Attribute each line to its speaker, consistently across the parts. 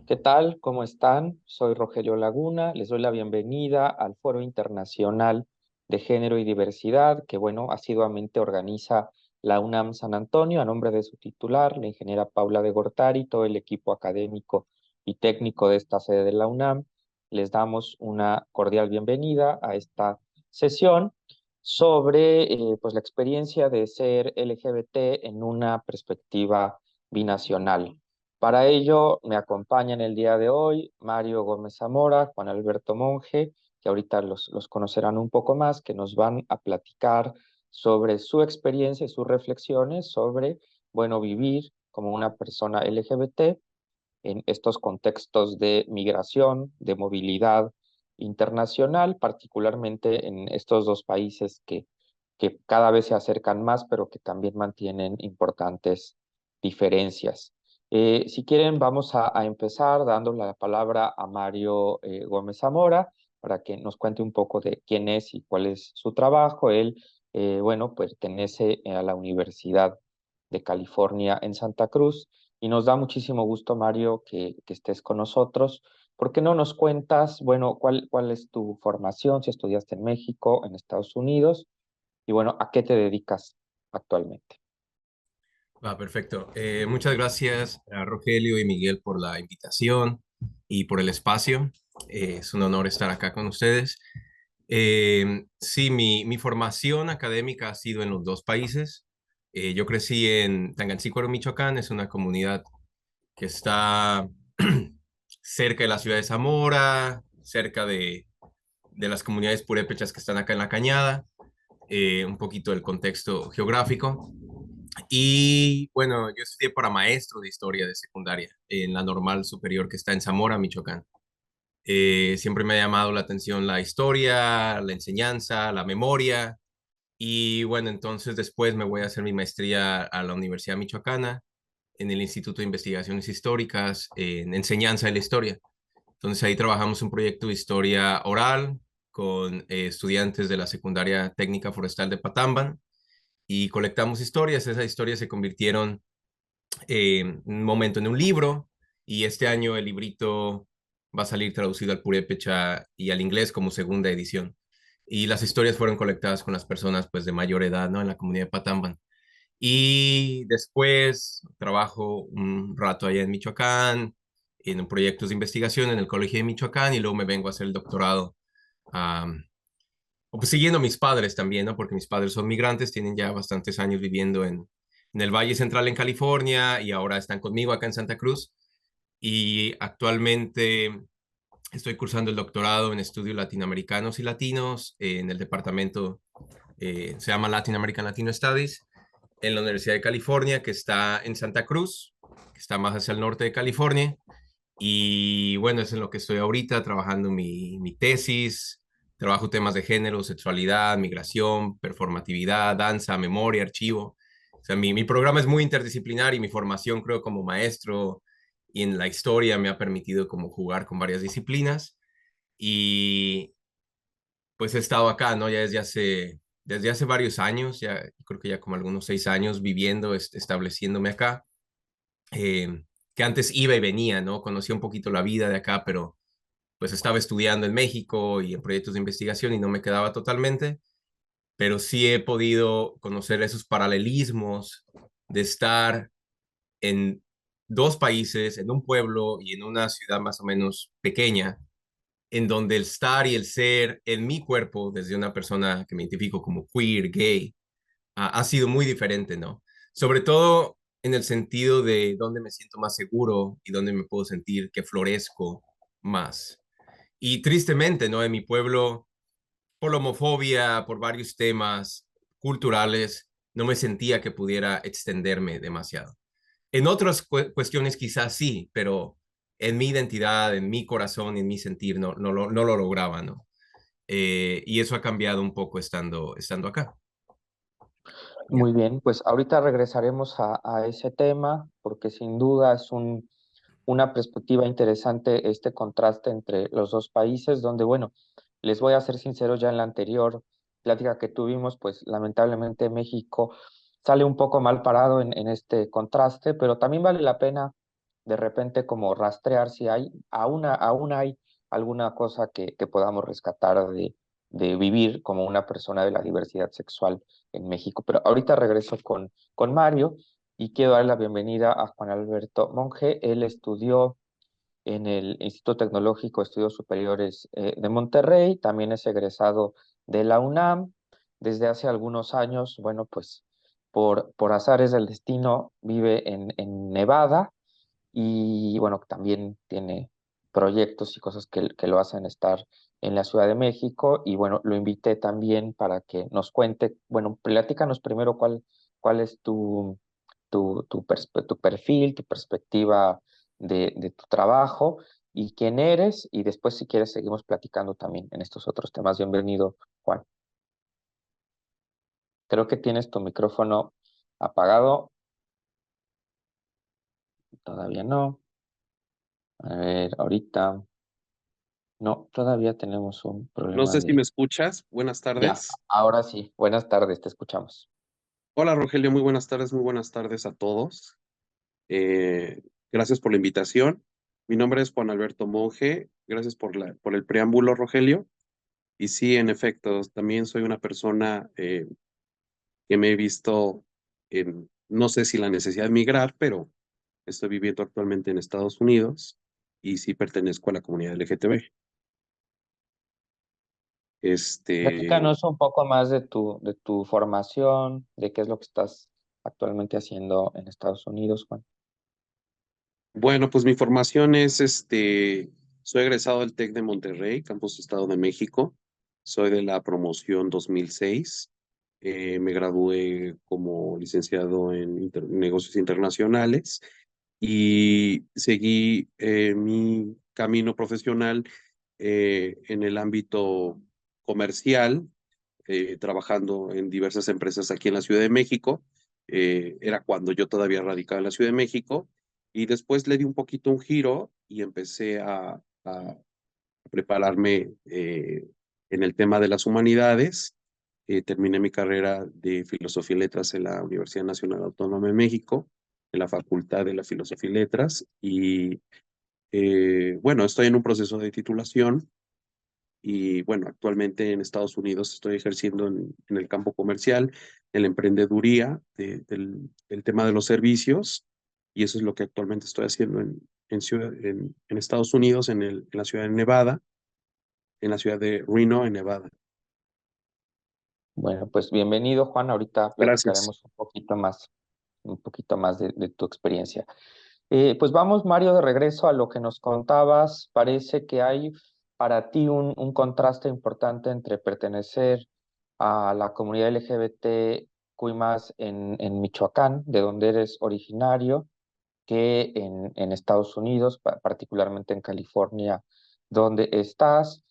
Speaker 1: ¿Qué tal? ¿Cómo están? Soy Rogelio Laguna. Les doy la bienvenida al Foro Internacional de Género y Diversidad, que, bueno, asiduamente organiza la UNAM San Antonio a nombre de su titular, la ingeniera Paula de Gortari, todo el equipo académico y técnico de esta sede de la UNAM. Les damos una cordial bienvenida a esta sesión sobre pues la experiencia de ser LGBT en una perspectiva binacional. Para ello me acompañan el día de hoy Mario Gómez Zamora, Juan Alberto Monge, que ahorita los conocerán un poco más, que nos van a platicar sobre su experiencia y sus reflexiones sobre, bueno, vivir como una persona LGBT en estos contextos de migración, de movilidad internacional, particularmente en estos dos países que cada vez se acercan más, pero que también mantienen importantes diferencias. Si quieren, vamos a empezar dando la palabra a Mario Gómez Zamora para que nos cuente un poco de quién es y cuál es su trabajo. Él, bueno, pertenece a la Universidad de California en Santa Cruz y nos da muchísimo gusto, Mario, que estés con nosotros. ¿Por qué no nos cuentas, bueno, cuál es tu formación, si estudiaste en México, en Estados Unidos, y bueno, a qué te dedicas actualmente?
Speaker 2: Va, perfecto. Muchas gracias a Rogelio y Miguel por la invitación y por el espacio. Es un honor estar acá con ustedes. Sí, mi formación académica ha sido en los dos países. Yo crecí en Tangancícuaro, Michoacán. Es una comunidad que está cerca de la ciudad de Zamora, cerca de las comunidades purépechas que están acá en la Cañada. Un poquito del contexto geográfico. Y bueno, yo estudié para maestro de historia de secundaria en la normal superior que está en Zamora, Michoacán. Siempre me ha llamado la atención la historia, la enseñanza, la memoria. Y bueno, entonces después me voy a hacer mi maestría a la Universidad Michoacana en el Instituto de Investigaciones Históricas en enseñanza de la historia. Entonces ahí trabajamos un proyecto de historia oral con estudiantes de la secundaria técnica forestal de Patamban y colectamos historias. Esas historias se convirtieron un momento en un libro y este año el librito va a salir traducido al purépecha y al inglés como segunda edición. Y las historias fueron colectadas con las personas pues de mayor edad, ¿no? En la comunidad de Patamban. Y después trabajo un rato allá en Michoacán, en un proyectos de investigación en el Colegio de Michoacán y luego me vengo a hacer el doctorado, pues siguiendo a mis padres también, ¿no? Porque mis padres son migrantes, tienen ya bastantes años viviendo en el Valle Central en California y ahora están conmigo acá en Santa Cruz. Y actualmente estoy cursando el doctorado en estudios latinoamericanos y latinos en el departamento, se llama Latin American Latino Studies, en la Universidad de California, que está en Santa Cruz, que está más hacia el norte de California. Y bueno, es en lo que estoy ahorita trabajando mi tesis. Trabajo temas de género, sexualidad, migración, performatividad, danza, memoria, archivo. O sea, mi programa es muy interdisciplinar y mi formación, creo, como maestro y en la historia me ha permitido como jugar con varias disciplinas. Y pues he estado acá, ¿no? Ya desde hace varios años, ya creo que ya como algunos 6 años viviendo, estableciéndome acá. Que antes iba y venía, ¿no? Conocía un poquito la vida de acá, pero pues estaba estudiando en México y en proyectos de investigación y no me quedaba totalmente, pero sí he podido conocer esos paralelismos de estar en dos países, en un pueblo y en una ciudad más o menos pequeña, en donde el estar y el ser en mi cuerpo, desde una persona que me identifico como queer, gay, ha sido muy diferente, ¿no? Sobre todo en el sentido de dónde me siento más seguro y dónde me puedo sentir que florezco más. Y tristemente, ¿no? En mi pueblo, por la homofobia, por varios temas culturales, no me sentía que pudiera extenderme demasiado. En otras cuestiones quizás sí, pero en mi identidad, en mi corazón, en mi sentir, no lo lograba, ¿no? Y eso ha cambiado un poco estando acá. Ya.
Speaker 1: Muy bien, pues ahorita regresaremos a ese tema porque sin duda es una perspectiva interesante este contraste entre los dos países, donde, bueno, les voy a ser sincero, ya en la anterior plática que tuvimos, pues lamentablemente México sale un poco mal parado en este contraste, pero también vale la pena de repente como rastrear si hay, aún hay alguna cosa que podamos rescatar de vivir como una persona de la diversidad sexual en México. Pero ahorita regreso con Mario y quiero dar la bienvenida a Juan Alberto Monge. Él estudió en el Instituto Tecnológico de Estudios Superiores de Monterrey, también es egresado de la UNAM. Desde hace algunos años, bueno, pues por azares del destino vive en Nevada y bueno, también tiene proyectos y cosas que lo hacen estar en la Ciudad de México y bueno, lo invité también para que nos cuente, bueno, platícanos primero cuál es tu perfil, tu perspectiva de tu trabajo y quién eres y después si quieres seguimos platicando también en estos otros temas. Bienvenido, Juan. Creo que tienes tu micrófono apagado, todavía no. A ver, ahorita. No, todavía tenemos un
Speaker 3: No
Speaker 1: problema
Speaker 3: sé si me escuchas. Buenas
Speaker 1: Ya,
Speaker 3: tardes.
Speaker 1: ahora sí. Buenas tardes, te escuchamos.
Speaker 3: Hola, Rogelio. Muy buenas tardes a todos. Gracias por la invitación. Mi nombre es Juan Alberto Monge. Gracias por el preámbulo, Rogelio. Y sí, en efecto, también soy una persona que me he visto no sé si la necesidad de migrar, pero estoy viviendo actualmente en Estados Unidos y sí pertenezco a la comunidad LGTB. Este,
Speaker 1: Platícanos un poco más de tu formación, de qué es lo que estás actualmente haciendo en Estados Unidos, Juan.
Speaker 3: Bueno, pues mi formación es, soy egresado del TEC de Monterrey, Campus Estado de México. Soy de la promoción 2006. Me gradué como licenciado en negocios internacionales y seguí mi camino profesional en el ámbito comercial, trabajando en diversas empresas aquí en la Ciudad de México. Era cuando yo todavía radicaba en la Ciudad de México y después le di un poquito un giro y empecé a prepararme en el tema de las humanidades. Terminé mi carrera de Filosofía y Letras en la Universidad Nacional Autónoma de México, en la Facultad de la Filosofía y Letras. Y bueno, estoy en un proceso de titulación y bueno, actualmente en Estados Unidos estoy ejerciendo en el campo comercial, en la emprendeduría, del tema de los servicios, y eso es lo que actualmente estoy haciendo en Estados Unidos, en la ciudad de Nevada, en la ciudad de Reno, en Nevada.
Speaker 1: Bueno, pues bienvenido, Juan. Ahorita
Speaker 3: Gracias.
Speaker 1: platicaremos un poquito más de tu experiencia. Pues vamos, Mario, de regreso a lo que nos contabas. Parece que hay para ti un contraste importante entre pertenecer a la comunidad LGBTQI+ en Michoacán, de donde eres originario, que en Estados Unidos, particularmente en California, donde estás.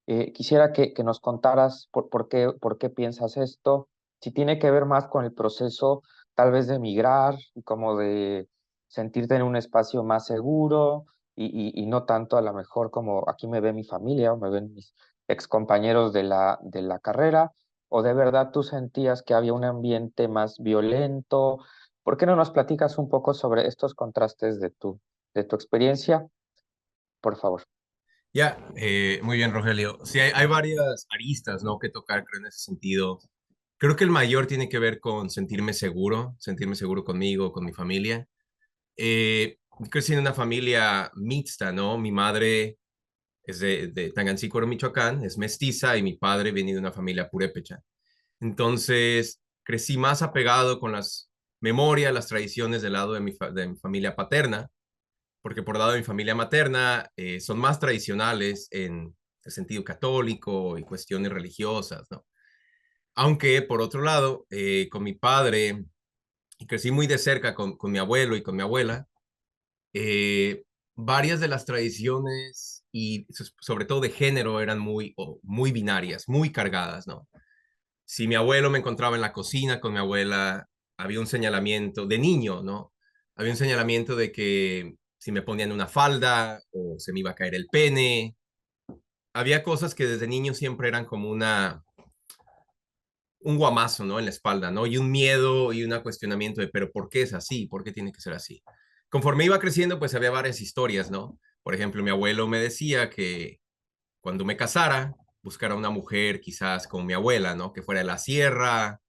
Speaker 1: Quisiera que nos contaras por qué piensas esto, si tiene que ver más con el proceso tal vez de migrar, como de sentirte en un espacio más seguro y no tanto a lo mejor como aquí me ve mi familia o me ven mis excompañeros de la carrera, o de verdad tú sentías que había un ambiente más violento. ¿Por qué no nos platicas un poco sobre estos contrastes de tu experiencia, por favor?
Speaker 2: Ya, muy bien, Rogelio. Sí, hay varias aristas, ¿no? Que tocar, creo, en ese sentido. Creo que el mayor tiene que ver con sentirme seguro conmigo, con mi familia. Crecí en una familia mixta, ¿no? Mi madre es de Tangancícuaro, Michoacán, es mestiza y mi padre viene de una familia purépecha. Entonces, crecí más apegado con las memorias, las tradiciones del lado de mi familia paterna, porque por lado de mi familia materna son más tradicionales en el sentido católico y cuestiones religiosas, ¿no? Aunque por otro lado, con mi padre, y crecí muy de cerca con mi abuelo y con mi abuela, eh, varias de las tradiciones y sobre todo de género eran muy binarias, muy cargadas, ¿no? Si mi abuelo me encontraba en la cocina con mi abuela, había un señalamiento de niño, ¿no? Había un señalamiento de que si me ponían una falda o se me iba a caer el pene. Había cosas que desde niño siempre eran como un guamazo, ¿no? En la espalda, ¿no? Y un miedo y un cuestionamiento de, pero ¿por qué es así? ¿Por qué tiene que ser así? conforme iba creciendo, pues había varias historias, ¿no? Por ejemplo, mi abuelo me decía que cuando me casara, buscara una mujer quizás como mi abuela, ¿no? Que fuera de la Sierra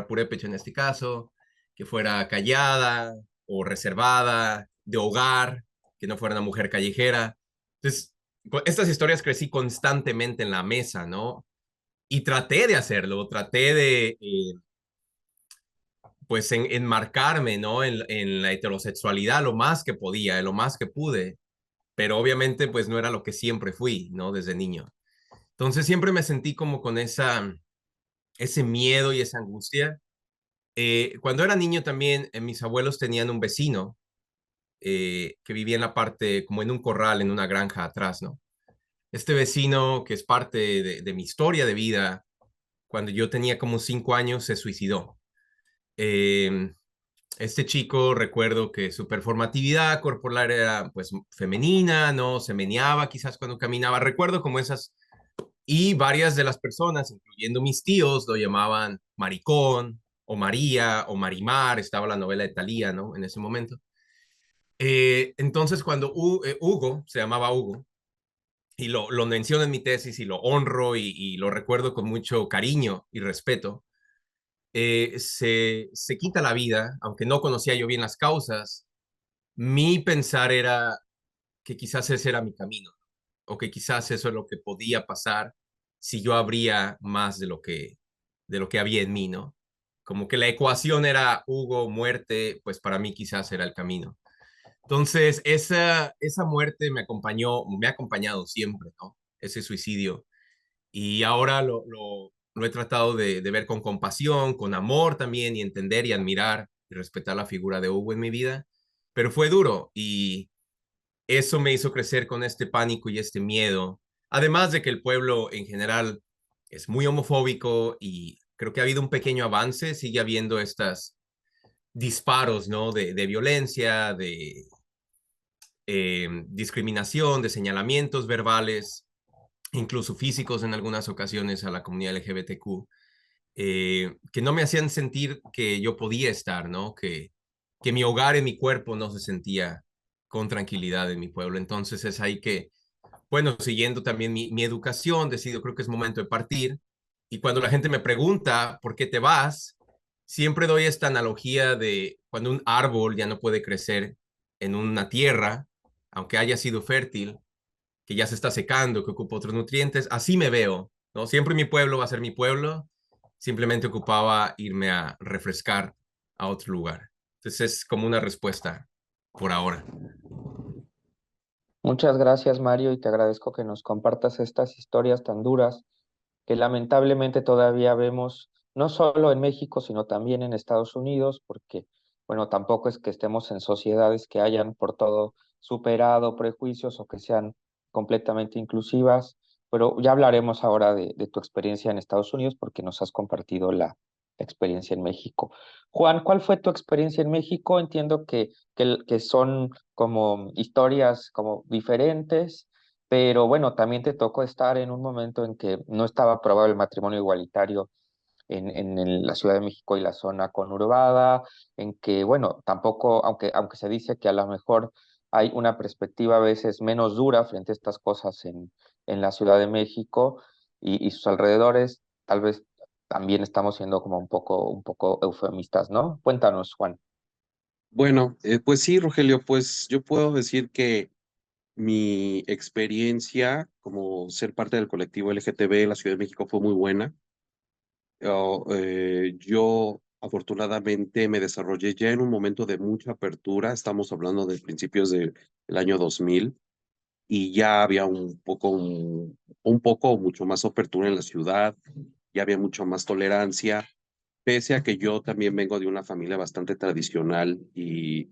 Speaker 2: Purépecha en este caso, que fuera callada o reservada, de hogar, que no fuera una mujer callejera. Entonces, con estas historias crecí constantemente en la mesa, ¿no? Y traté de hacerlo, traté de, pues, enmarcarme, ¿no? En la heterosexualidad lo más que podía, lo más que pude, pero obviamente, pues, no era lo que siempre fui, ¿no? Desde niño. Entonces siempre me sentí como con ese miedo y esa angustia. Cuando era niño también, mis abuelos tenían un vecino que vivía en la parte, como en un corral, en una granja atrás, ¿no? Este vecino, que es parte de mi historia de vida, cuando yo tenía como 5 años, se suicidó. Eh, este chico, recuerdo que su performatividad corporal era pues femenina, ¿no? Se meneaba quizás cuando caminaba. Recuerdo como esas. Y varias de las personas, incluyendo mis tíos, lo llamaban maricón o María o Marimar, estaba la novela de Thalía, ¿no? En ese momento. Entonces, cuando Hugo, se llamaba Hugo, y lo menciono en mi tesis y lo honro y lo recuerdo con mucho cariño y respeto, se quita la vida, aunque no conocía yo bien las causas, mi pensar era que quizás ese era mi camino, o que quizás eso es lo que podía pasar si yo abría más de lo que había en mí, ¿no? Como que la ecuación era Hugo, muerte, pues para mí quizás era el camino. Entonces, esa muerte me ha acompañado siempre, ¿no? Ese suicidio. Y ahora lo he tratado de ver con compasión, con amor también, y entender y admirar y respetar la figura de Hugo en mi vida. Pero fue duro y eso me hizo crecer con este pánico y este miedo. Además de que el pueblo en general es muy homofóbico y creo que ha habido un pequeño avance, sigue habiendo estos disparos, ¿no? De violencia, de discriminación, de señalamientos verbales, incluso físicos en algunas ocasiones a la comunidad LGBTQ, que no me hacían sentir que yo podía estar, ¿no? Que mi hogar en mi cuerpo no se sentía con tranquilidad en mi pueblo. Entonces es ahí que, bueno, siguiendo también mi educación, decido, creo que es momento de partir. Y cuando la gente me pregunta por qué te vas, siempre doy esta analogía de cuando un árbol ya no puede crecer en una tierra, aunque haya sido fértil, que ya se está secando, que ocupa otros nutrientes, así me veo, ¿no? Siempre mi pueblo va a ser mi pueblo, simplemente ocupaba irme a refrescar a otro lugar. Entonces es como una respuesta por ahora.
Speaker 1: Muchas gracias, Mario, y te agradezco que nos compartas estas historias tan duras que lamentablemente todavía vemos no solo en México, sino también en Estados Unidos, porque, bueno, tampoco es que estemos en sociedades que hayan por todo superado prejuicios o que sean completamente inclusivas, pero ya hablaremos ahora de tu experiencia en Estados Unidos porque nos has compartido la experiencia en México. Juan, ¿cuál fue tu experiencia en México? Entiendo que son como historias como diferentes, pero bueno, también te tocó estar en un momento en que no estaba aprobado el matrimonio igualitario en la Ciudad de México y la zona conurbada, en que, bueno, tampoco, aunque se dice que a lo mejor hay una perspectiva a veces menos dura frente a estas cosas en la Ciudad de México y sus alrededores, tal vez también estamos siendo como un poco eufemistas, ¿no? Cuéntanos, Juan.
Speaker 3: Bueno, pues sí, Rogelio, pues yo puedo decir que mi experiencia como ser parte del colectivo LGTB en la Ciudad de México fue muy buena. Yo afortunadamente me desarrollé ya en un momento de mucha apertura, estamos hablando de principios del año 2000, y ya había un poco mucho más apertura en la ciudad, ya había mucho más tolerancia, pese a que yo también vengo de una familia bastante tradicional y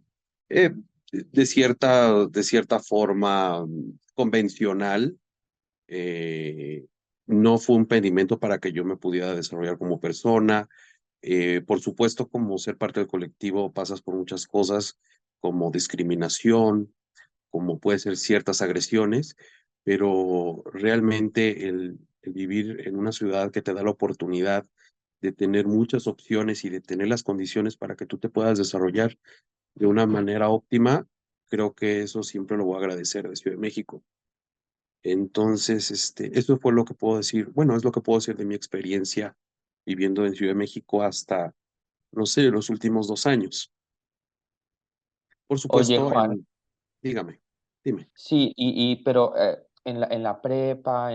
Speaker 3: de cierta forma convencional. eh, no fue un impedimento para que yo me pudiera desarrollar como persona. Por supuesto, como ser parte del colectivo, pasas por muchas cosas como discriminación, como puede ser ciertas agresiones, pero realmente el vivir en una ciudad que te da la oportunidad de tener muchas opciones y de tener las condiciones para que tú te puedas desarrollar de una manera óptima, creo que eso siempre lo voy a agradecer de Ciudad de México. Entonces, eso fue lo que puedo decir. Bueno, es lo que puedo decir de mi experiencia viviendo en Ciudad de México hasta, no sé, los últimos 2 años. Por
Speaker 1: Oye,
Speaker 3: supuesto,
Speaker 1: Juan,
Speaker 3: dígame, dime.
Speaker 1: sí, pero en la prepa,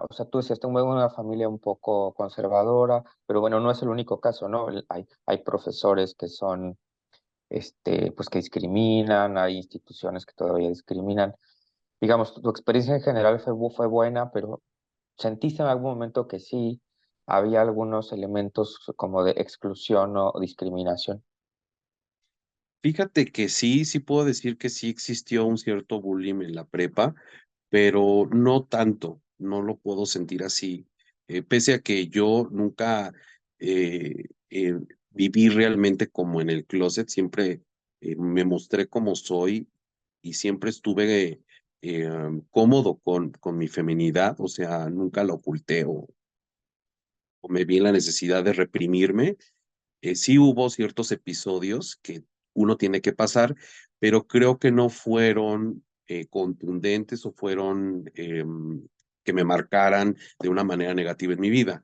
Speaker 1: o sea, tú decías, tengo una familia un poco conservadora, pero bueno, no es el único caso, ¿no? Hay profesores que son, pues que discriminan, hay instituciones que todavía discriminan. Digamos, tu experiencia en general fue buena, pero ¿sentiste en algún momento que sí había algunos elementos como de exclusión o discriminación?
Speaker 3: Fíjate que sí puedo decir que sí existió un cierto bullying en la prepa, pero no tanto, no lo puedo sentir así. Pese a que yo nunca eh, viví realmente como en el closet, siempre me mostré como soy y siempre estuve cómodo con mi feminidad, o sea, nunca la oculté o me vi en la necesidad de reprimirme. Sí hubo ciertos episodios que uno tiene que pasar, pero creo que no fueron contundentes o fueron que me marcaran de una manera negativa en mi vida.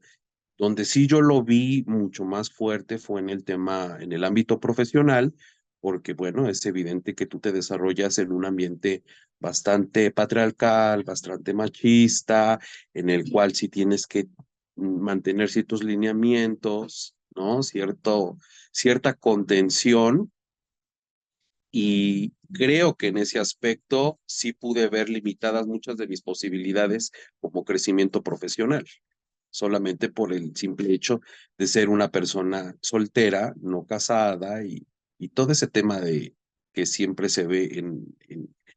Speaker 3: Donde sí yo lo vi mucho más fuerte fue en el tema, en el ámbito profesional, porque bueno, es evidente que tú te desarrollas en un ambiente bastante patriarcal, bastante machista, en el cual sí tienes que mantener ciertos lineamientos, ¿no? Cierta contención y creo que en ese aspecto sí pude ver limitadas muchas de mis posibilidades como crecimiento profesional solamente por el simple hecho de ser una persona soltera, no casada y todo ese tema de que siempre se ve en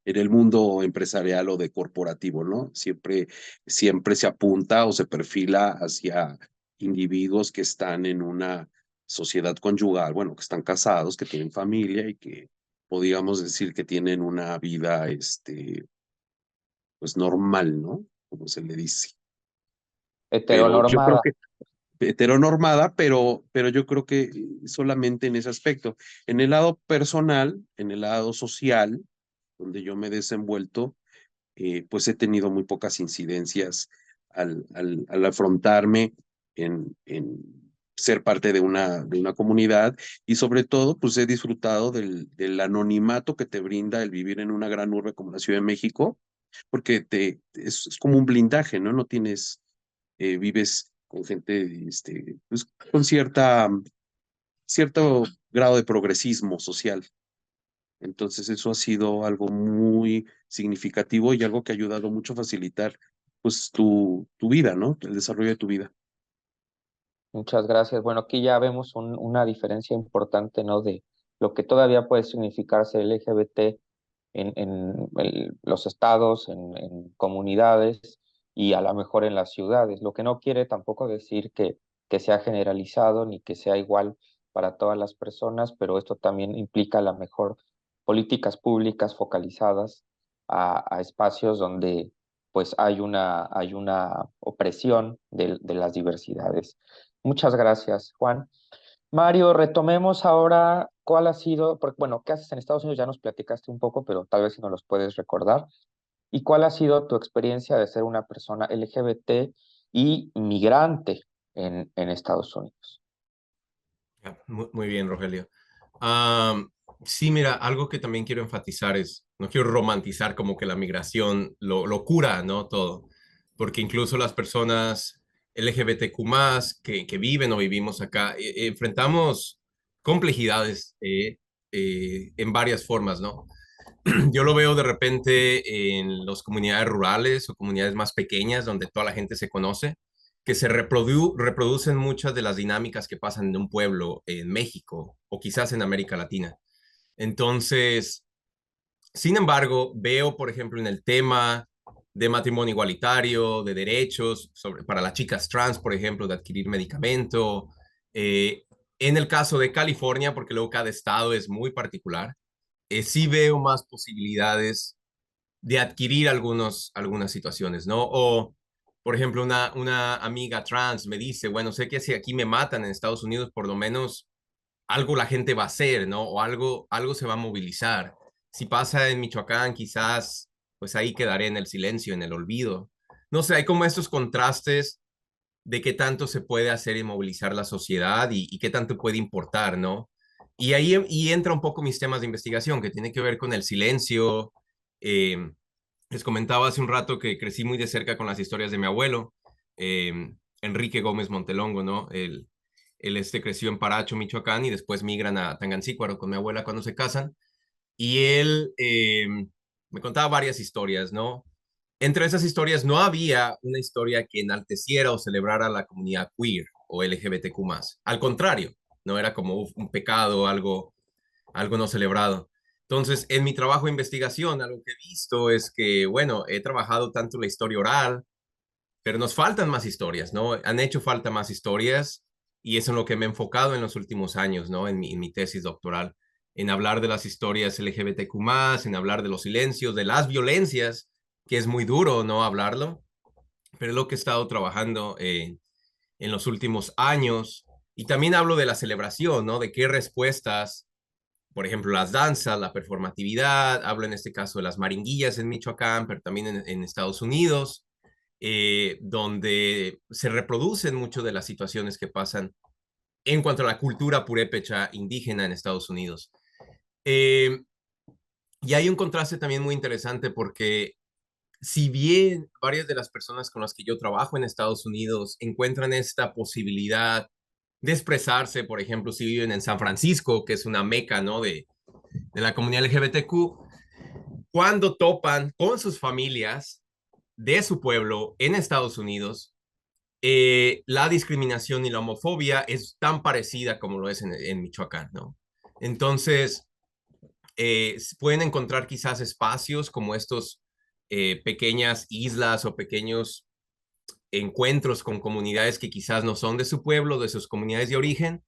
Speaker 3: el mundo empresarial o de corporativo, ¿no? Siempre se apunta o se perfila hacia individuos que están en una sociedad conyugal, bueno, que están casados, que tienen familia y que podríamos decir que tienen una vida, pues normal, ¿no? Como se le dice. Pero yo creo
Speaker 1: Heteronormada.
Speaker 3: que heteronormada, pero yo creo que solamente en ese aspecto. En el lado personal, en el lado social, donde yo me he desenvuelto, pues he tenido muy pocas incidencias al afrontarme en ser parte de una comunidad y sobre todo, pues he disfrutado del anonimato que te brinda el vivir en una gran urbe como la Ciudad de México, porque es como un blindaje, ¿no? No tienes, vives con gente, pues, con cierto grado de progresismo social. Entonces eso ha sido algo muy significativo y algo que ha ayudado mucho a facilitar pues tu vida, ¿no? El desarrollo de tu vida.
Speaker 1: Muchas gracias. Bueno, aquí ya vemos una diferencia importante, ¿no? De lo que todavía puede significar ser LGBT en los estados, en comunidades y a lo mejor en las ciudades. Lo que no quiere tampoco decir que sea generalizado ni que sea igual para todas las personas, pero esto también implica a lo mejor políticas públicas focalizadas a espacios donde pues hay una opresión de las diversidades. Muchas gracias, Juan. Mario, retomemos ahora cuál ha sido, porque bueno, ¿qué haces en Estados Unidos? Ya nos platicaste un poco, pero tal vez si nos los puedes recordar. ¿Y cuál ha sido tu experiencia de ser una persona LGBT y migrante en Estados Unidos?
Speaker 2: Ya, muy bien, Rogelio. Am, sí, mira, algo que también quiero enfatizar es, no quiero romantizar como que la migración lo cura, ¿no? Todo, porque incluso las personas LGBTQ+, que viven o vivimos acá, enfrentamos complejidades en varias formas, ¿no? Yo lo veo de repente en las comunidades rurales o comunidades más pequeñas donde toda la gente se conoce, que se reproducen muchas de las dinámicas que pasan en un pueblo en México o quizás en América Latina. Entonces, sin embargo, veo, por ejemplo, en el tema de matrimonio igualitario, de derechos para las chicas trans, por ejemplo, de adquirir medicamento. eh, en el caso de California, porque luego cada estado es muy particular, sí veo más posibilidades de adquirir algunas situaciones, ¿no? O, por ejemplo, una amiga trans me dice, bueno, sé que si aquí me matan en Estados Unidos, por lo menos algo la gente va a hacer, ¿no? O algo se va a movilizar. Si pasa en Michoacán, quizás, pues ahí quedaré en el silencio, en el olvido. No sé, hay como estos contrastes de qué tanto se puede hacer y movilizar la sociedad y qué tanto puede importar, ¿no? Y ahí entra un poco mis temas de investigación, que tiene que ver con el silencio. Eh, Les comentaba hace un rato que crecí muy de cerca con las historias de mi abuelo, Enrique Gómez Montelongo, ¿no? Él creció en Paracho, Michoacán, y después migran a Tangancícuaro con mi abuela cuando se casan. Y él me contaba varias historias, ¿no? Entre esas historias no había una historia que enalteciera o celebrara a la comunidad queer o LGBTQ+. Al contrario, no era como un pecado, algo no celebrado. Entonces, en mi trabajo de investigación, algo que he visto es que, bueno, he trabajado tanto la historia oral, pero nos faltan más historias, ¿no? Han hecho falta más historias y eso es en lo que me he enfocado en los últimos años, ¿no? En mi tesis doctoral, en hablar de las historias LGBTQ+, en hablar de los silencios, de las violencias, que es muy duro, ¿no? Hablarlo, pero es lo que he estado trabajando en los últimos años. Y también hablo de la celebración, ¿no? De qué respuestas, por ejemplo, las danzas, la performatividad, hablo en este caso de las maringuillas en Michoacán, pero también en Estados Unidos, donde se reproducen mucho de las situaciones que pasan en cuanto a la cultura purépecha indígena en Estados Unidos. Eh, y hay un contraste también muy interesante porque si bien varias de las personas con las que yo trabajo en Estados Unidos encuentran esta posibilidad de expresarse, por ejemplo, si viven en San Francisco, que es una meca, ¿no? de la comunidad LGBTQ, cuando topan con sus familias de su pueblo en Estados Unidos, la discriminación y la homofobia es tan parecida como lo es en Michoacán, ¿no? Entonces, pueden encontrar quizás espacios como estos pequeñas islas o pequeños encuentros con comunidades que quizás no son de su pueblo, de sus comunidades de origen,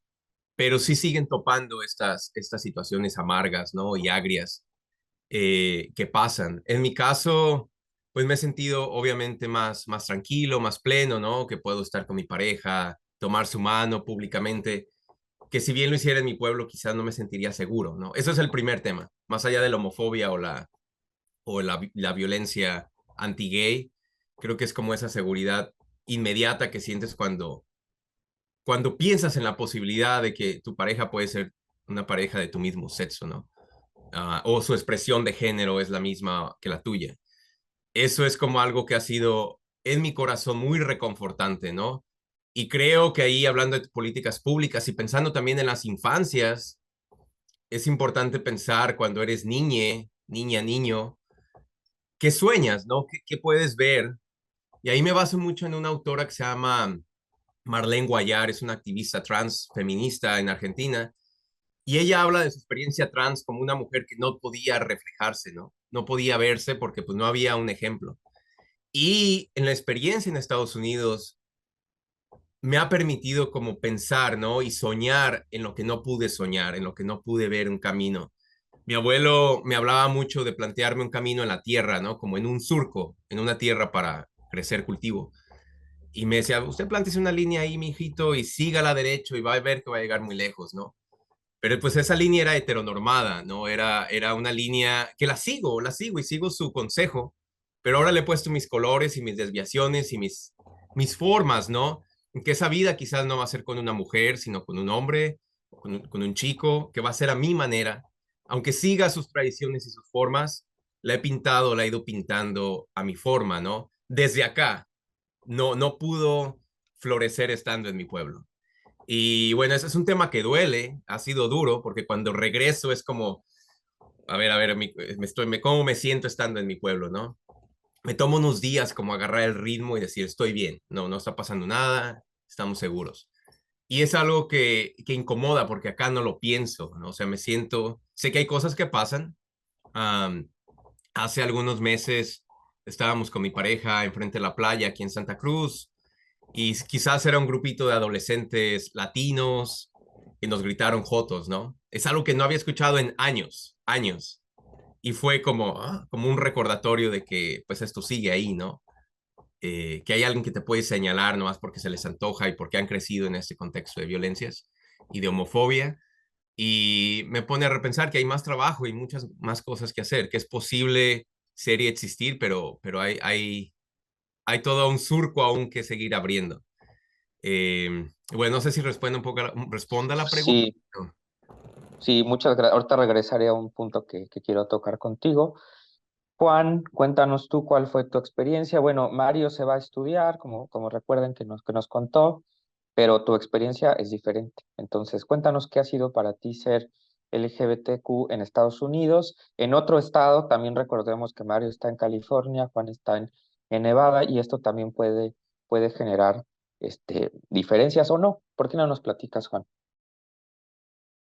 Speaker 2: pero sí siguen topando estas situaciones amargas, ¿no? Y agrias que pasan. En mi caso, pues me he sentido obviamente más tranquilo, más pleno, ¿no? Que puedo estar con mi pareja, tomar su mano públicamente, que si bien lo hiciera en mi pueblo, quizás no me sentiría seguro, ¿no? Eso es el primer tema, más allá de la homofobia o la violencia anti-gay, creo que es como esa seguridad inmediata que sientes cuando piensas en la posibilidad de que tu pareja puede ser una pareja de tu mismo sexo, ¿no? O su expresión de género es la misma que la tuya. Eso es como algo que ha sido en mi corazón muy reconfortante, ¿no? Y creo que ahí, hablando de políticas públicas y pensando también en las infancias, es importante pensar cuando eres niña, niño, qué sueñas, ¿no? ¿Qué puedes ver? Y ahí me baso mucho en una autora que se llama Marlene Guayar, es una activista trans feminista en Argentina, y ella habla de su experiencia trans como una mujer que no podía reflejarse, ¿no? No podía verse porque pues no había un ejemplo. Y en la experiencia en Estados Unidos me ha permitido como pensar, ¿no? Y soñar en lo que no pude soñar, en lo que no pude ver un camino. Mi abuelo me hablaba mucho de plantearme un camino en la tierra, ¿no? Como en un surco, en una tierra para crecer cultivo. Y me decía, usted plántese una línea ahí, mijito, y sígala derecho y va a ver que va a llegar muy lejos, ¿no? Pero pues esa línea era heteronormada, ¿no? Era una línea que la sigo y sigo su consejo, pero ahora le he puesto mis colores y mis desviaciones y mis formas, ¿no? En que esa vida quizás no va a ser con una mujer, sino con un hombre, con un chico, que va a ser a mi manera. Aunque siga sus tradiciones y sus formas, la he pintado, la he ido pintando a mi forma, ¿no? Desde acá, no pudo florecer estando en mi pueblo. Y bueno, ese es un tema que duele, ha sido duro, porque cuando regreso es como, a ver, ¿cómo me siento estando en mi pueblo, no? Me tomo unos días como agarrar el ritmo y decir, estoy bien, no está pasando nada, estamos seguros. Y es algo que incomoda porque acá no lo pienso, ¿no? O sea, sé que hay cosas que pasan. Um, Hace algunos meses estábamos con mi pareja enfrente de la playa aquí en Santa Cruz y quizás era un grupito de adolescentes latinos que nos gritaron jotos, ¿no? Es algo que no había escuchado en años, años. Y fue como un recordatorio de que pues esto sigue ahí, ¿no? Que hay alguien que te puede señalar nomás porque se les antoja y porque han crecido en este contexto de violencias y de homofobia. y me pone a repensar que hay más trabajo y muchas más cosas que hacer, que es posible ser y existir, pero hay todo un surco aún que seguir abriendo. Bueno, no sé si responda a la pregunta.
Speaker 1: Sí, sí, muchas gracias. Ahorita regresaré a un punto que quiero tocar contigo. Juan, cuéntanos tú cuál fue tu experiencia. Bueno, Mario se va a estudiar, como recuerden que nos contó, pero tu experiencia es diferente. Entonces, cuéntanos qué ha sido para ti ser LGBTQ en Estados Unidos. En otro estado, también recordemos que Mario está en California, Juan está en Nevada, y esto también puede generar diferencias o no. ¿Por qué no nos platicas, Juan?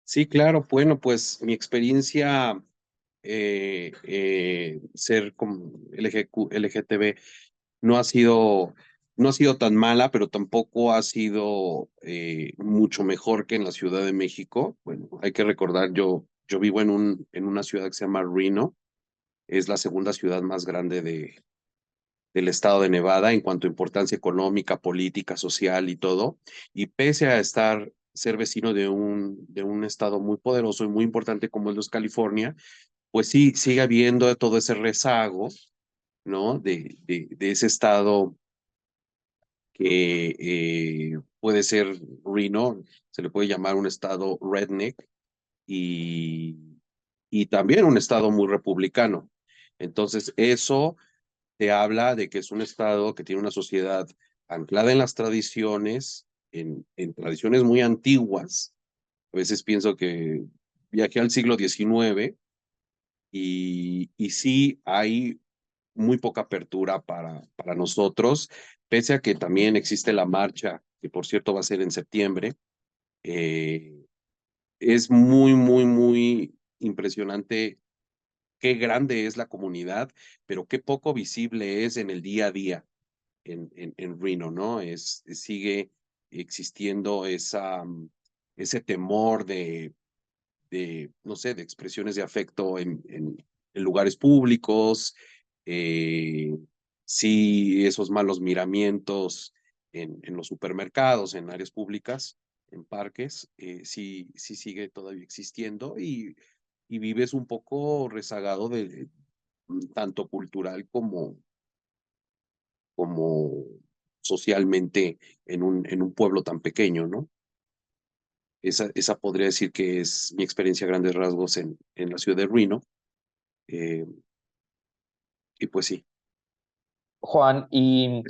Speaker 3: Sí, claro, bueno, pues mi experiencia ser como LGTB no ha sido, no ha sido tan mala, pero tampoco ha sido mucho mejor que en la Ciudad de México. Bueno, hay que recordar, yo vivo en una ciudad que se llama Reno, es la segunda ciudad más grande del estado de Nevada en cuanto a importancia económica, política, social y todo. Y pese a ser vecino de un estado muy poderoso y muy importante como es California, pues sí, sigue habiendo todo ese rezago, ¿no? De ese estado que puede ser Reno, se le puede llamar un estado redneck y, y también un estado muy republicano. Entonces, eso te habla de que es un estado que tiene una sociedad anclada en las tradiciones, en tradiciones muy antiguas. A veces pienso que viajé al siglo XIX y sí hay muy poca apertura para nosotros, pese a que también existe la marcha, que por cierto va a ser en septiembre. eh, es muy impresionante qué grande es la comunidad, pero qué poco visible es en el día a día en Reno, ¿no? Sigue existiendo ese temor no sé, de expresiones de afecto en lugares públicos, eh, sí, esos malos miramientos en los supermercados, en áreas públicas, en parques, sí sigue todavía existiendo y vives un poco rezagado de tanto cultural como socialmente en un pueblo tan pequeño, ¿no? Esa podría decir que es mi experiencia a grandes rasgos en la ciudad de Reno. eh, y pues sí.
Speaker 1: Juan, y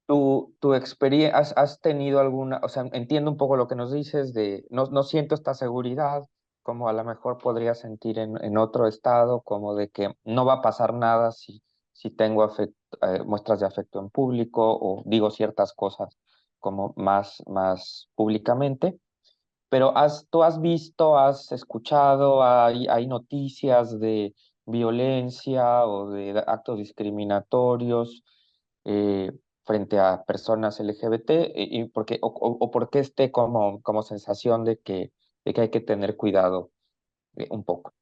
Speaker 1: tu experiencia, ¿has tenido alguna, o sea, entiendo un poco lo que nos dices de, no siento esta seguridad, como a lo mejor podría sentir en otro estado, como de que no va a pasar nada si tengo muestras de afecto en público o digo ciertas cosas como más públicamente? Pero tú has visto, has escuchado, hay noticias de violencia o de actos discriminatorios eh, frente a personas LGBT, y o por qué esté como sensación de que hay que tener cuidado un poco.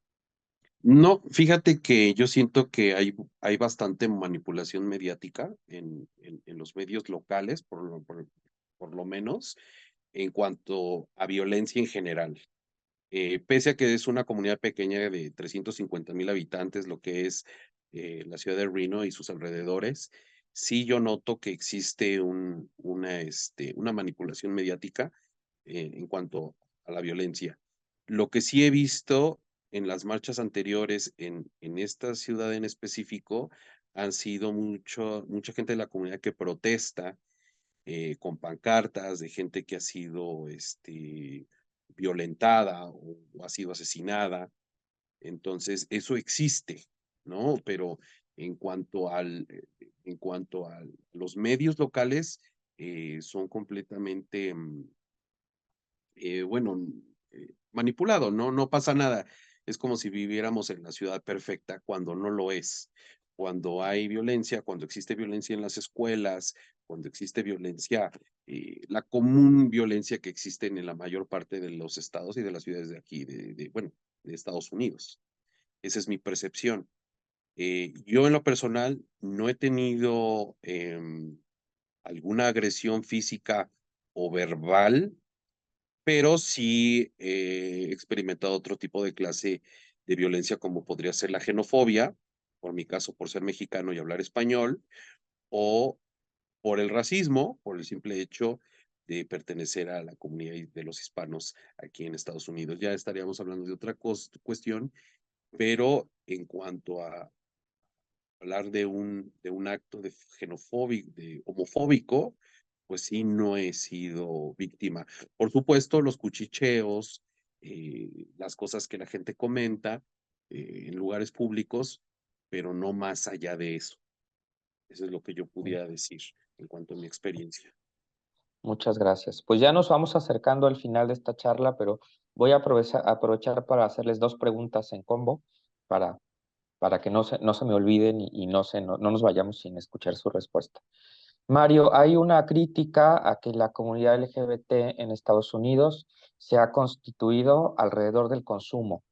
Speaker 3: No, fíjate que yo siento que hay bastante manipulación mediática en los medios locales, por lo menos, en cuanto a violencia en general. Pese a que es una comunidad pequeña de 350,000 habitantes, lo que es la ciudad de Reno y sus alrededores, sí yo noto que existe una manipulación mediática en cuanto a la violencia. Lo que sí he visto en las marchas anteriores en esta ciudad en específico han sido mucha gente de la comunidad que protesta con pancartas de gente que ha sido violentada o ha sido asesinada. Entonces, eso existe, ¿no? Pero en cuanto a los medios locales, son completamente, bueno, manipulado, ¿no? No pasa nada. Es como si viviéramos en la ciudad perfecta cuando no lo es. Cuando hay violencia, cuando existe violencia en las escuelas, cuando existe violencia, la común violencia que existe en la mayor parte de los estados y de las ciudades de aquí, bueno, de Estados Unidos. Esa es mi percepción. Yo en lo personal no he tenido alguna agresión física o verbal pero sí he experimentado otro tipo de clase de violencia como podría ser la xenofobia, por mi caso, por ser mexicano y hablar español, o por el racismo, por el simple hecho de pertenecer a la comunidad de los hispanos aquí en Estados Unidos. Ya estaríamos hablando de otra cuestión, pero en cuanto a hablar de un acto de xenofóbico, de homofóbico, pues sí, no he sido víctima. Por supuesto, los cuchicheos, las cosas que la gente comenta en lugares públicos, pero no más allá de eso. Eso es lo que yo pudiera decir en cuanto a mi experiencia.
Speaker 1: Muchas gracias. Pues ya nos vamos acercando al final de esta charla, pero voy a aprovechar para hacerles dos preguntas en combo para, para que no se me olviden y no nos vayamos sin escuchar su respuesta. Mario, hay una crítica a que la comunidad LGBT en Estados Unidos se ha constituido alrededor del consumo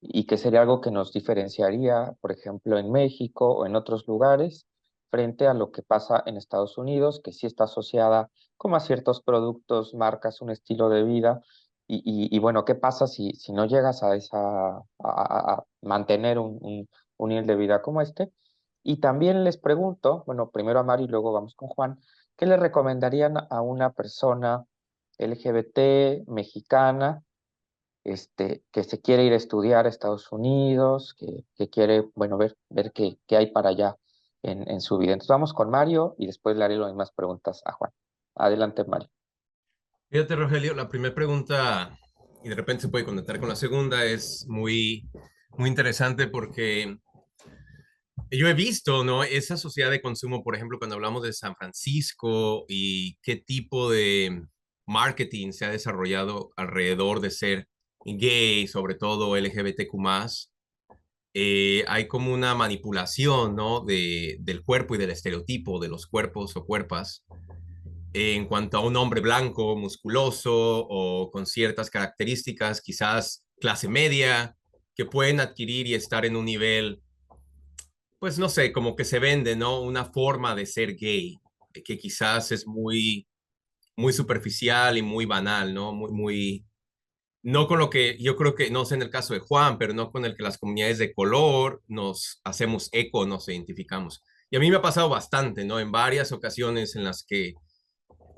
Speaker 1: y que sería algo que nos diferenciaría, por ejemplo, en México o en otros lugares, frente a lo que pasa en Estados Unidos, que sí está asociada como a ciertos productos, marcas, un estilo de vida. Y bueno, ¿qué pasa si no llegas a mantener un nivel de vida como este? Y también les pregunto, bueno, primero a Mari y luego vamos con Juan, ¿qué le recomendarían a una persona LGBT mexicana que se quiere ir a estudiar a Estados Unidos, que quiere, bueno, ver qué hay para allá en su vida? Entonces vamos con Mario y después le haré las mismas preguntas a Juan. Adelante, Mario.
Speaker 2: Fíjate, Rogelio, la primera pregunta, y de repente se puede conectar con la segunda, es muy interesante porque yo he visto, ¿no? Esa sociedad de consumo, por ejemplo, cuando hablamos de San Francisco y qué tipo de marketing se ha desarrollado alrededor de ser gay, sobre todo LGBTQ+, hay como una manipulación, ¿no? Del cuerpo y del estereotipo de los cuerpos o cuerpas en cuanto a un hombre blanco, musculoso o con ciertas características, quizás clase media, que pueden adquirir y estar en un nivel, pues no sé, como que se vende, ¿no? Una forma de ser gay, que quizás es muy superficial y muy banal, ¿no? No con lo que yo creo que, no sé en el caso de Juan, pero no con el que las comunidades de color nos hacemos eco, nos identificamos. Y a mí me ha pasado bastante, ¿no? En varias ocasiones en las que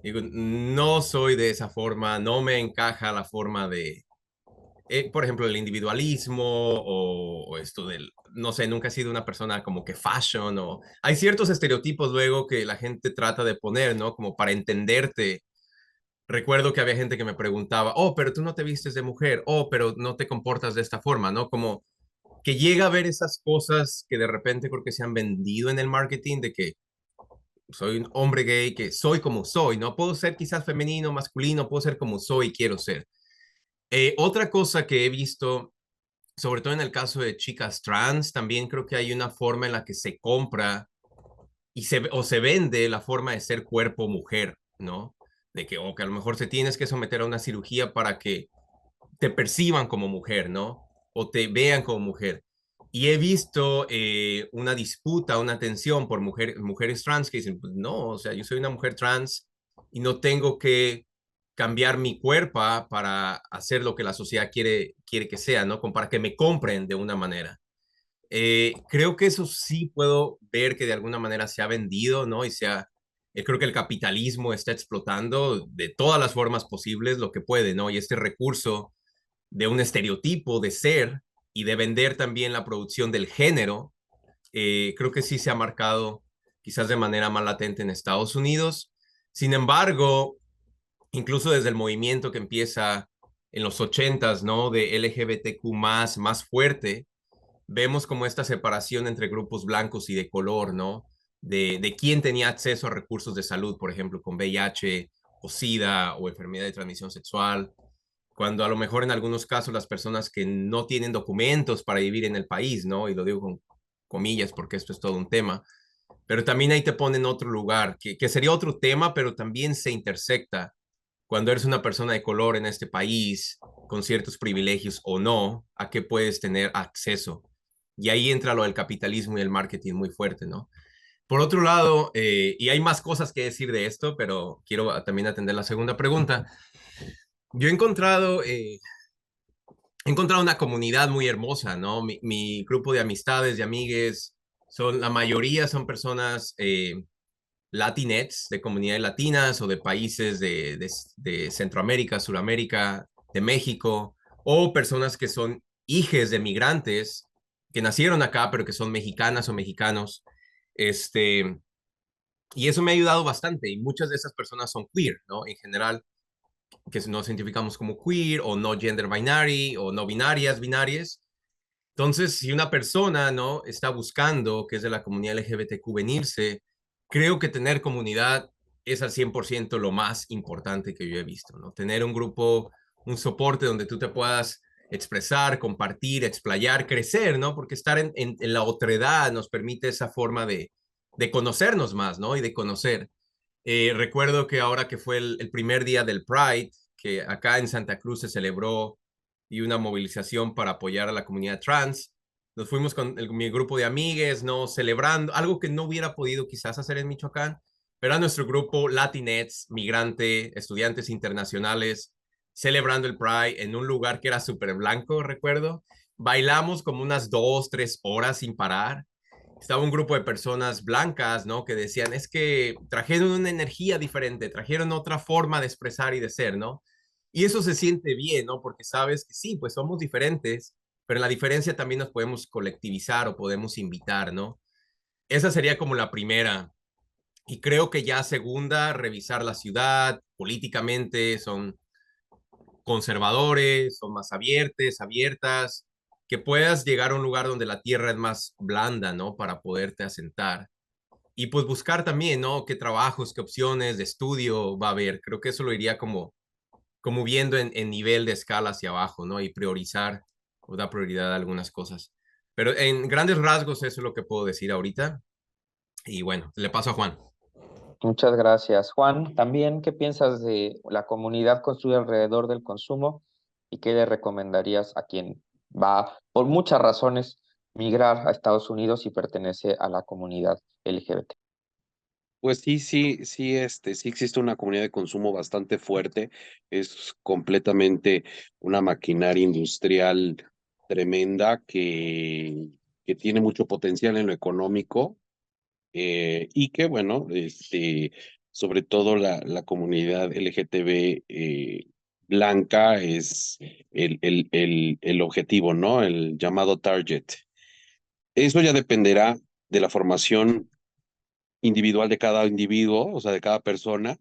Speaker 2: digo, no soy de esa forma, no me encaja la forma de, por ejemplo, el individualismo o esto del, no sé, nunca he sido una persona como que fashion o hay ciertos estereotipos luego que la gente trata de poner, ¿no? Como para entenderte. Recuerdo que había gente que me preguntaba, oh, pero tú no te vistes de mujer, oh, pero no te comportas de esta forma, ¿no? Como que llega a ver esas cosas que de repente creo que se han vendido en el marketing de que soy un hombre gay, que soy como soy, no puedo ser quizás femenino, masculino, puedo ser como soy, quiero ser. Otra cosa que he visto, sobre todo en el caso de chicas trans, también creo que hay una forma en la que se compra o se vende la forma de ser cuerpo mujer, ¿no? De que, o que a lo mejor se tienes que someter a una cirugía para que te perciban como mujer, ¿no? O te vean como mujer. Y he visto una disputa, una tensión por mujeres trans que dicen, pues no, o sea, yo soy una mujer trans y no tengo que cambiar mi cuerpo para hacer lo que la sociedad quiere que sea, ¿no? Como para que me compren de una manera. Creo que eso sí puedo ver que de alguna manera se ha vendido, ¿no? Creo que el capitalismo está explotando de todas las formas posibles lo que puede, ¿no? Y este recurso de un estereotipo de ser y de vender también la producción del género, creo que sí se ha marcado quizás de manera más latente en Estados Unidos. Sin embargo, incluso desde el movimiento que empieza en los 80s, ¿no? De LGBTQ más fuerte, vemos como esta separación entre grupos blancos y de color, ¿no? De quién tenía acceso a recursos de salud, por ejemplo, con VIH o SIDA o enfermedad de transmisión sexual, cuando a lo mejor en algunos casos las personas que no tienen documentos para vivir en el país, ¿no? Y lo digo con comillas porque esto es todo un tema, pero también ahí te ponen otro lugar, que sería otro tema, pero también se intersecta cuando eres una persona de color en este país, con ciertos privilegios o no, a qué puedes tener acceso. Y ahí entra lo del capitalismo y el marketing muy fuerte, ¿no? Por otro lado, y hay más cosas que decir de esto, pero quiero también atender la segunda pregunta. Yo he encontrado una comunidad muy hermosa, ¿no? Mi grupo de amistades, de amigues, la mayoría son personas latinex, de comunidades latinas o de países de Centroamérica, Suramérica, de México, o personas que son hijes de migrantes que nacieron acá, pero que son mexicanas o mexicanos. Este, y eso me ha ayudado bastante. Y muchas de esas personas son queer, ¿no? En general, que nos identificamos como queer o no gender binary o no binarias, binarias. Entonces, si una persona, ¿no? Está buscando, que es de la comunidad LGBTQ, venirse, creo que tener comunidad es al 100% lo más importante que yo he visto, ¿no? Tener un grupo, un soporte donde tú te puedas expresar, compartir, explayar, crecer, ¿no? Porque estar en la otredad nos permite esa forma de conocernos más, ¿no? Y de conocer. Recuerdo que ahora que fue el primer día del Pride, que acá en Santa Cruz se celebró y una movilización para apoyar a la comunidad trans, nos fuimos con mi grupo de amigues, ¿no? Celebrando algo que no hubiera podido quizás hacer en Michoacán, pero a nuestro grupo Latinx, migrante, estudiantes internacionales, celebrando el Pride en un lugar que era súper blanco, recuerdo. Bailamos como unas 2, 3 horas sin parar. Estaba un grupo de personas blancas, ¿no? Que decían, es que trajeron una energía diferente, trajeron otra forma de expresar y de ser, ¿no? Y eso se siente bien, ¿no? Porque sabes que sí, pues somos diferentes, pero en la diferencia también nos podemos colectivizar o podemos invitar, ¿no? Esa sería como la primera. Y creo que ya segunda, revisar la ciudad políticamente, son conservadores, son más abiertos, abiertas, que puedas llegar a un lugar donde la tierra es más blanda, ¿no? Para poderte asentar. Y pues buscar también, ¿no? ¿Qué trabajos, qué opciones de estudio va a haber? Creo que eso lo iría como viendo en nivel de escala hacia abajo, ¿no? Y priorizar o dar prioridad a algunas cosas. Pero en grandes rasgos eso es lo que puedo decir ahorita. Y bueno, le paso a Juan.
Speaker 1: Muchas gracias. Juan, también, ¿qué piensas de la comunidad construida alrededor del consumo y qué le recomendarías a quien va, por muchas razones, migrar a Estados Unidos y pertenece a la comunidad LGBT?
Speaker 3: Pues sí, sí existe una comunidad de consumo bastante fuerte. Es completamente una maquinaria industrial tremenda que tiene mucho potencial en lo económico y que, bueno, sobre todo la comunidad LGTB blanca es el objetivo, ¿no? El llamado target. Eso ya dependerá de la formación individual de cada individuo, o sea, de cada persona,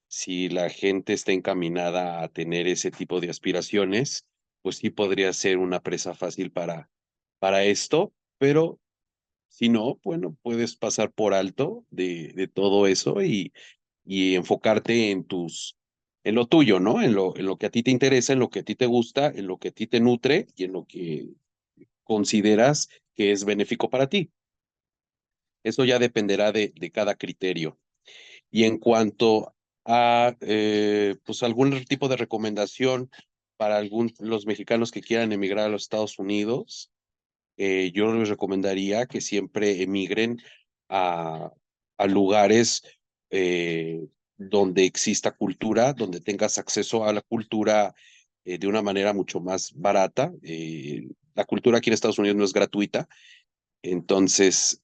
Speaker 3: si la gente está encaminada a tener ese tipo de aspiraciones, pues sí podría ser una presa fácil para esto, pero si no, bueno, puedes pasar por alto de todo eso y enfocarte en lo tuyo, ¿no? En lo que a ti te interesa, en lo que a ti te gusta, en lo que a ti te nutre y en lo que consideras que es benéfico para ti. Eso ya dependerá de cada criterio. Y en cuanto a pues algún tipo de recomendación para los mexicanos que quieran emigrar a los Estados Unidos, yo les recomendaría que siempre emigren a, a lugares donde exista cultura, donde tengas acceso a la cultura de una manera mucho más barata. La cultura aquí en Estados Unidos no es gratuita, entonces,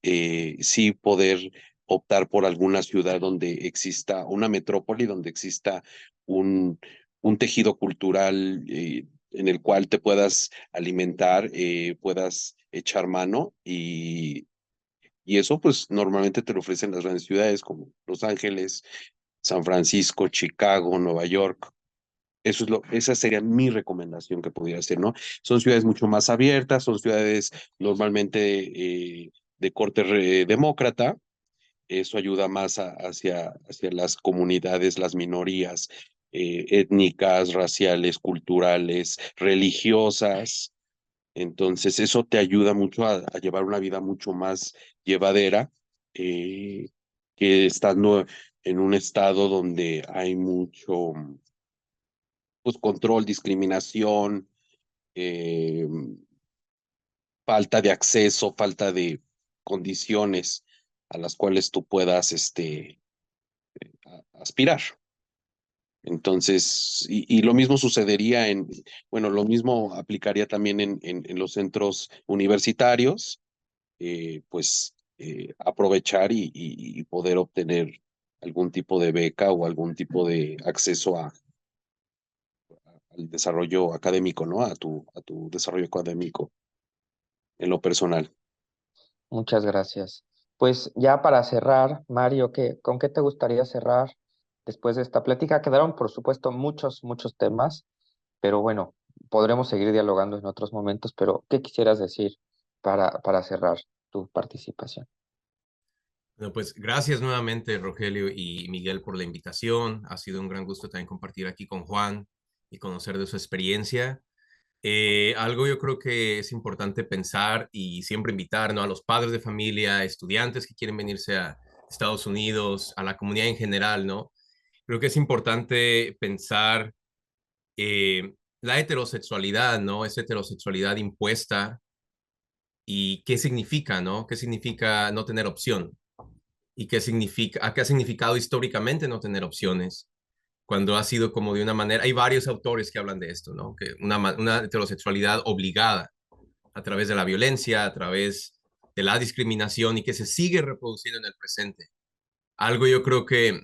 Speaker 3: sí poder optar por alguna ciudad donde exista una metrópoli, donde exista un, un tejido cultural en el cual te puedas alimentar, puedas echar mano y eso pues normalmente te lo ofrecen las grandes ciudades como Los Ángeles, San Francisco, Chicago, Nueva York. Esa sería mi recomendación que pudiera hacer, ¿no? Son ciudades mucho más abiertas, son ciudades normalmente de corte demócrata. Eso ayuda más hacia las comunidades, las minorías étnicas, raciales, culturales, religiosas. Entonces, eso te ayuda mucho a llevar una vida mucho más llevadera eh, que estando en un estado donde hay mucho pues control, discriminación, eh, falta de acceso, falta de condiciones a las cuales tú puedas aspirar. Entonces, y lo mismo sucedería bueno, lo mismo aplicaría también en los centros universitarios, aprovechar y poder obtener algún tipo de beca o algún tipo de acceso al desarrollo académico, ¿no? A tu desarrollo académico en lo personal.
Speaker 1: Muchas gracias. Pues ya para cerrar, Mario, ¿con qué te gustaría cerrar después de esta plática? Quedaron, por supuesto, muchos temas, pero bueno, podremos seguir dialogando en otros momentos, pero ¿qué quisieras decir para cerrar tu participación?
Speaker 2: Bueno, pues gracias nuevamente, Rogelio y Miguel, por la invitación. Ha sido un gran gusto también compartir aquí con Juan y conocer de su experiencia. Algo yo creo que es importante pensar y siempre invitar, ¿no?, a los padres de familia, estudiantes que quieren venirse a Estados Unidos, a la comunidad en general, ¿no? Creo que es importante pensar la heterosexualidad, ¿no? Esa heterosexualidad impuesta y qué significa, ¿no? ¿Qué significa no tener opción? ¿Y qué ha significado históricamente no tener opciones? Cuando ha sido como de una manera, hay varios autores que hablan de esto, ¿no? Que una heterosexualidad obligada a través de la violencia, a través de la discriminación y que se sigue reproduciendo en el presente. Algo yo creo que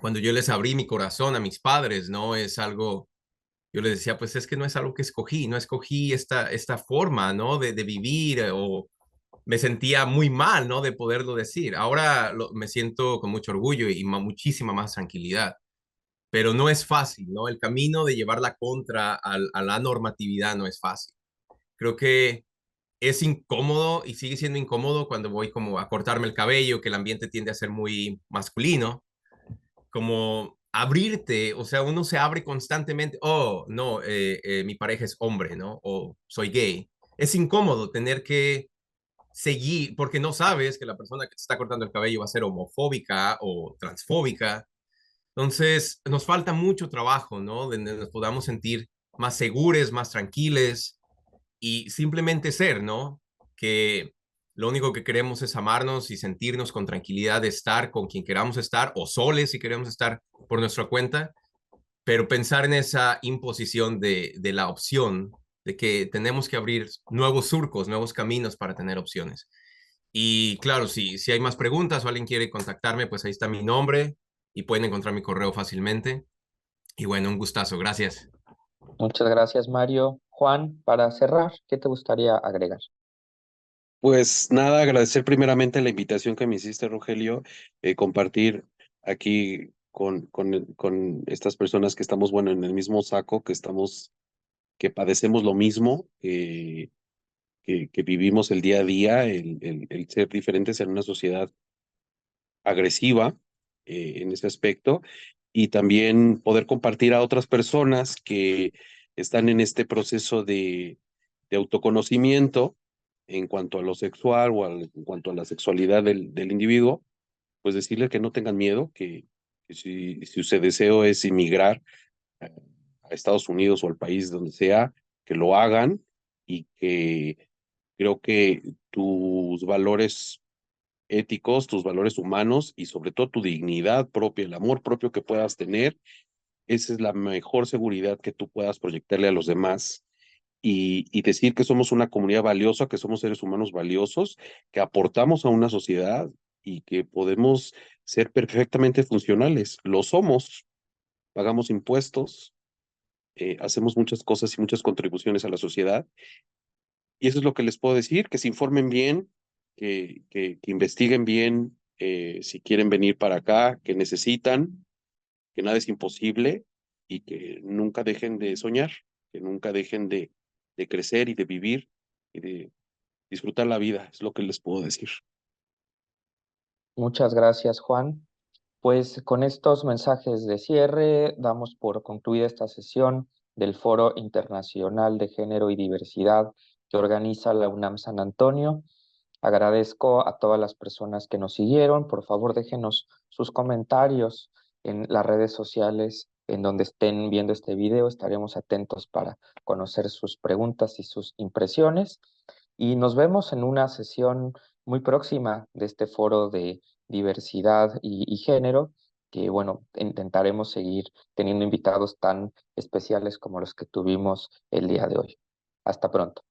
Speaker 2: cuando yo les abrí mi corazón a mis padres, ¿no? Es algo, yo les decía, pues es que no es algo que escogí, no escogí esta forma, ¿no? De vivir o me sentía muy mal, ¿no? De poderlo decir. Ahora me siento con mucho orgullo y muchísima más tranquilidad, pero no es fácil, ¿no? El camino de llevar la contra a la normatividad no es fácil. Creo que es incómodo y sigue siendo incómodo cuando voy como a cortarme el cabello, que el ambiente tiende a ser muy masculino, como abrirte, o sea, uno se abre constantemente, oh, no, mi pareja es hombre, ¿no? O soy gay. Es incómodo tener que seguir, porque no sabes que la persona que te está cortando el cabello va a ser homofóbica o transfóbica. Entonces, nos falta mucho trabajo, ¿no? Donde nos podamos sentir más seguros, más tranquiles y simplemente ser, ¿no? Que lo único que queremos es amarnos y sentirnos con tranquilidad de estar con quien queramos estar o soles si queremos estar por nuestra cuenta, pero pensar en esa imposición de la opción, de que tenemos que abrir nuevos surcos, nuevos caminos para tener opciones. Y claro, si hay más preguntas o alguien quiere contactarme, pues ahí está mi nombre y pueden encontrar mi correo fácilmente. Y bueno, un gustazo. Gracias.
Speaker 1: Muchas gracias, Mario. Juan, para cerrar, ¿qué te gustaría agregar?
Speaker 3: Pues nada, agradecer primeramente la invitación que me hiciste, Rogelio, compartir aquí con estas personas que estamos, bueno, en el mismo saco, que padecemos lo mismo, que vivimos el día a día, el ser diferentes en una sociedad agresiva en ese aspecto, y también poder compartir a otras personas que están en este proceso de autoconocimiento en cuanto a lo sexual o en cuanto a la sexualidad del individuo, pues decirle que no tengan miedo, que si su deseo es inmigrar a Estados Unidos o al país donde sea, que lo hagan y que creo que tus valores éticos, tus valores humanos y sobre todo tu dignidad propia, el amor propio que puedas tener, esa es la mejor seguridad que tú puedas proyectarle a los demás y decir que somos una comunidad valiosa, que somos seres humanos valiosos, que aportamos a una sociedad y que podemos ser perfectamente funcionales. Lo somos, pagamos impuestos, hacemos muchas cosas y muchas contribuciones a la sociedad. Y eso es lo que les puedo decir, que se informen bien, que investiguen bien si quieren venir para acá, que necesitan, que nada es imposible y que nunca dejen de soñar, que nunca dejen de crecer y de vivir y de disfrutar la vida, es lo que les puedo decir.
Speaker 1: Muchas gracias, Juan. Pues con estos mensajes de cierre damos por concluida esta sesión del Foro Internacional de Género y Diversidad que organiza la UNAM San Antonio. Agradezco a todas las personas que nos siguieron. Por favor, déjenos sus comentarios en las redes sociales en donde estén viendo este video. Estaremos atentos para conocer sus preguntas y sus impresiones. Y nos vemos en una sesión muy próxima de este foro de diversidad y género que bueno, intentaremos seguir teniendo invitados tan especiales como los que tuvimos el día de hoy. Hasta pronto.